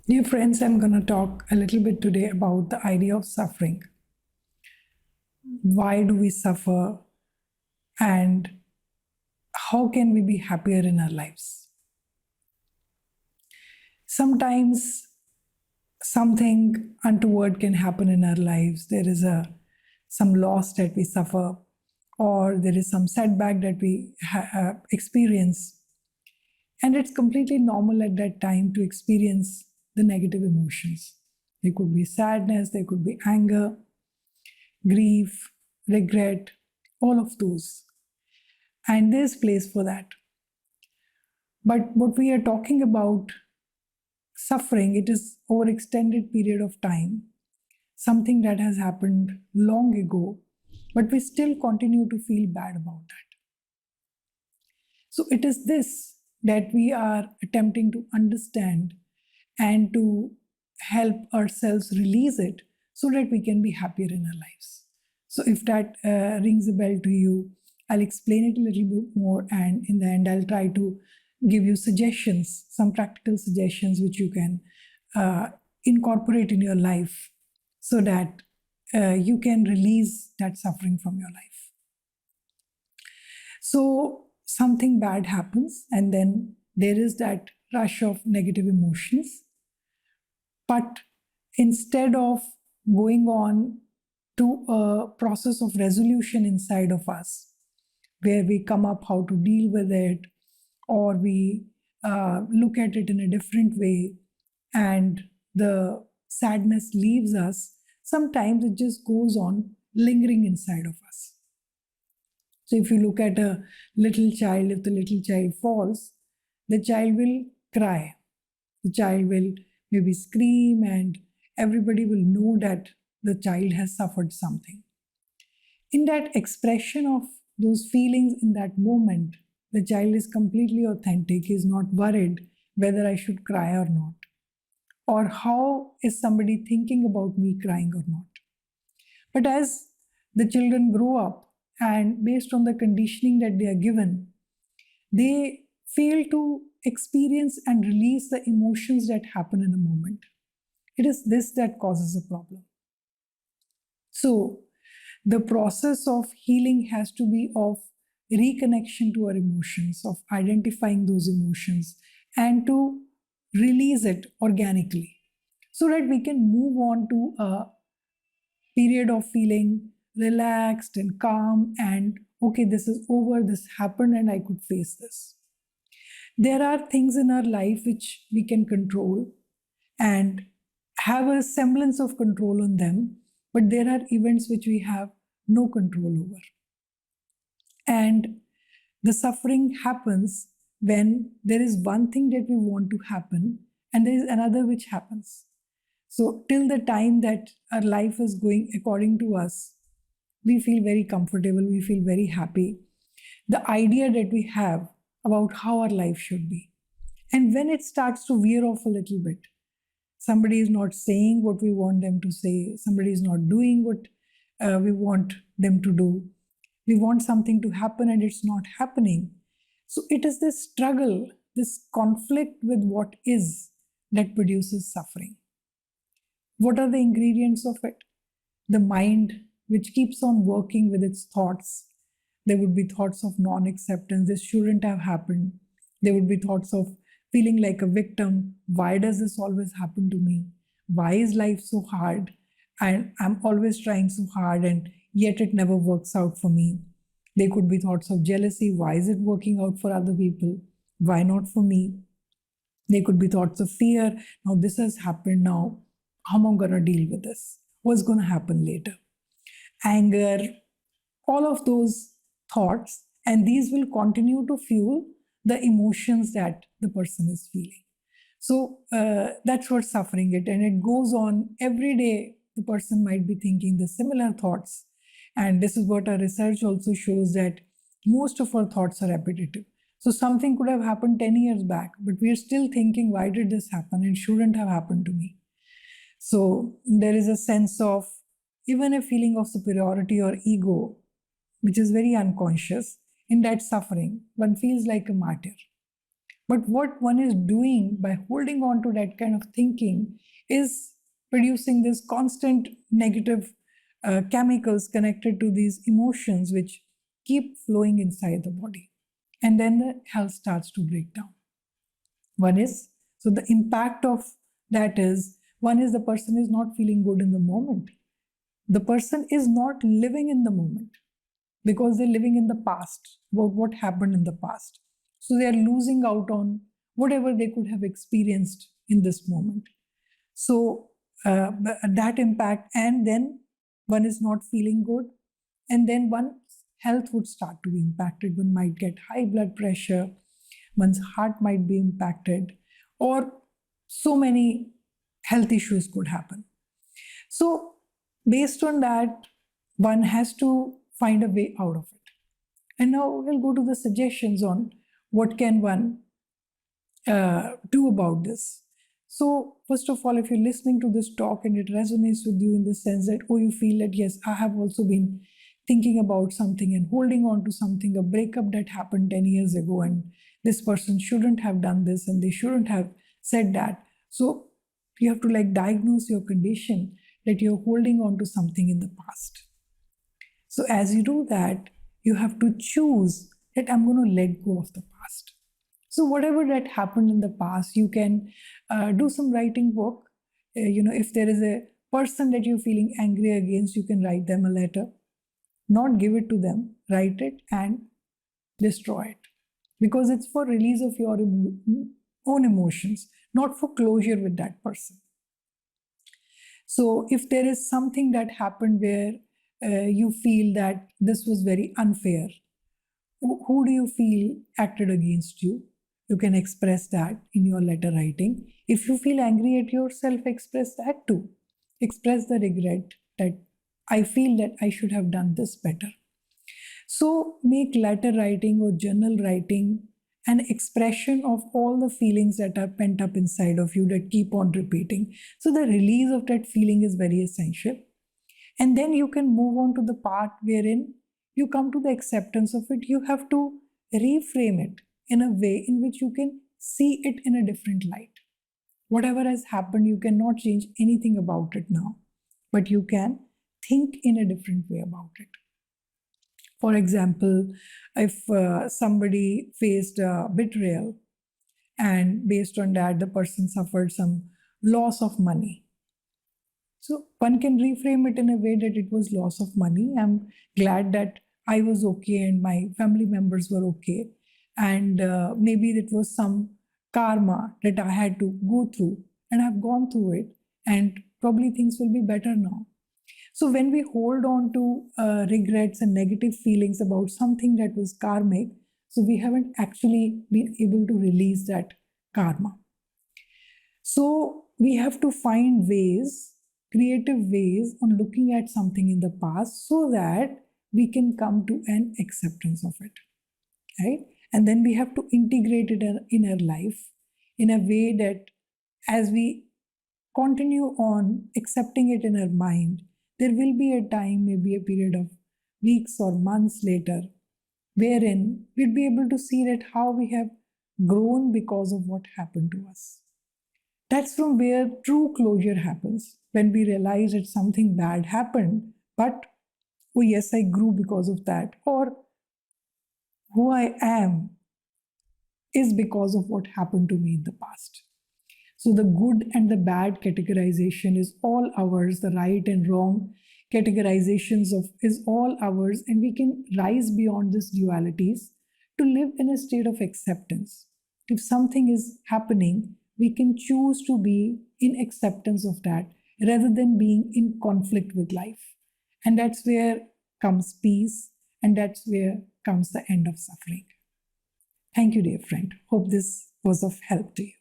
Dear friends, I'm going to talk a little bit today about the idea of suffering. Why do we suffer and how can we be happier in our lives? Sometimes something untoward can happen in our lives. There is some loss that we suffer, or there is some setback that we experience. And it's completely normal at that time to experience the negative emotions. There could be sadness, there could be anger, grief, regret, all of those. And there's place for that. But what we are talking about, suffering, it is over extended period of time, something that has happened long ago, but we still continue to feel bad about that. So it is this that we are attempting to understand and to help ourselves release it so that we can be happier in our lives. So if that rings a bell to you, I'll explain it a little bit more, and in the end, I'll try to give you suggestions, some practical suggestions which you can uh, incorporate in your life so that you can release that suffering from your life. So something bad happens, and then there is that rush of negative emotions. But instead of going on to a process of resolution inside of us, where we come up how to deal with it, or we look at it in a different way, and the sadness leaves us, sometimes it just goes on lingering inside of us. So if you look at a little child, if the little child falls, the child will cry. The child will maybe scream, and everybody will know that the child has suffered something. In that expression of those feelings in that moment, the child is completely authentic, is not worried whether I should cry or not, or how is somebody thinking about me crying or not. But as the children grow up, and based on the conditioning that they are given, they fail to experience and release the emotions that happen in a moment. It is this that causes a problem. So, the process of healing has to be of reconnection to our emotions, of identifying those emotions, and to release it organically so that we can move on to a period of feeling relaxed and calm, and okay, this is over, this happened, and I could face this. There are things in our life which we can control and have a semblance of control on them, but there are events which we have no control over. And the suffering happens when there is one thing that we want to happen and there is another which happens. So, till the time that our life is going according to us, we feel very comfortable, we feel very happy. The idea that we have about how our life should be. And when it starts to veer off a little bit, somebody is not saying what we want them to say, somebody is not doing what we want them to do. We want something to happen and it's not happening. So it is this struggle, this conflict with what is, that produces suffering. What are the ingredients of it? The mind, which keeps on working with its thoughts. There would be thoughts of non acceptance. This shouldn't have happened. There would be thoughts of feeling like a victim. Why does this always happen to me? Why is life so hard? And I'm always trying so hard, and yet it never works out for me. There could be thoughts of jealousy. Why is it working out for other people? Why not for me? There could be thoughts of fear. Now, this has happened. Now, how am I going to deal with this? What's going to happen later? Anger, all of those thoughts, and these will continue to fuel the emotions that the person is feeling. So that's what suffering it, and it goes on every day. The person might be thinking the similar thoughts, and this is what our research also shows, that most of our thoughts are repetitive. So something could have happened 10 years back, but we are still thinking, why did this happen? It shouldn't have happened to me. So there is a sense of, even a feeling of superiority or ego, which is very unconscious. In that suffering, one feels like a martyr. But what one is doing by holding on to that kind of thinking is producing this constant negative chemicals connected to these emotions, which keep flowing inside the body. And then the health starts to break down. One is, so the impact of that is, one is the person is not feeling good in the moment. The person is not living in the moment because they're living in the past, about what happened in the past. So they are losing out on whatever they could have experienced in this moment. So that impact, and then one is not feeling good, and then one's health would start to be impacted. One might get high blood pressure, one's heart might be impacted, or so many health issues could happen. So, based on that, one has to find a way out of it. And now we'll go to the suggestions on what can one do about this. So, first of all, if you're listening to this talk and it resonates with you in the sense that, oh, you feel that, yes, I have also been thinking about something and holding on to something, a breakup that happened 10 years ago, and this person shouldn't have done this and they shouldn't have said that. So, you have to like diagnose your condition that you're holding on to something in the past. So, as you do that, you have to choose that I'm going to let go of the past. So, whatever that happened in the past, you can do some writing work. If there is a person that you're feeling angry against, you can write them a letter, not give it to them, write it and destroy it. Because it's for release of your own emotions, not for closure with that person. So, if there is something that happened where you feel that this was very unfair, who do you feel acted against you? You can express that in your letter writing. If you feel angry at yourself, express that too. Express the regret that I feel that I should have done this better. So make letter writing or journal writing an expression of all the feelings that are pent up inside of you that keep on repeating. So the release of that feeling is very essential. And then you can move on to the part wherein you come to the acceptance of it. You have to reframe it in a way in which you can see it in a different light. Whatever has happened, you cannot change anything about it now, but you can think in a different way about it. For example, if somebody faced betrayal and based on that, the person suffered some loss of money. So one can reframe it in a way that it was loss of money. I'm glad that I was okay and my family members were okay. And maybe it was some karma that I had to go through, and I've gone through it, and probably things will be better now. So when we hold on to regrets and negative feelings about something that was karmic, so we haven't actually been able to release that karma. So we have to find ways, creative ways on looking at something in the past so that we can come to an acceptance of it, right? And then we have to integrate it in our life in a way that as we continue on accepting it in our mind, there will be a time, maybe a period of weeks or months later, wherein we'll be able to see that how we have grown because of what happened to us. That's from where true closure happens, when we realize that something bad happened, but oh, yes, I grew because of that, or who I am is because of what happened to me in the past. So the good and the bad categorization is all ours, the right and wrong categorizations of is all ours, and we can rise beyond these dualities to live in a state of acceptance. If something is happening, we can choose to be in acceptance of that rather than being in conflict with life. And that's where comes peace, and that's where comes the end of suffering. Thank you, dear friend. Hope this was of help to you.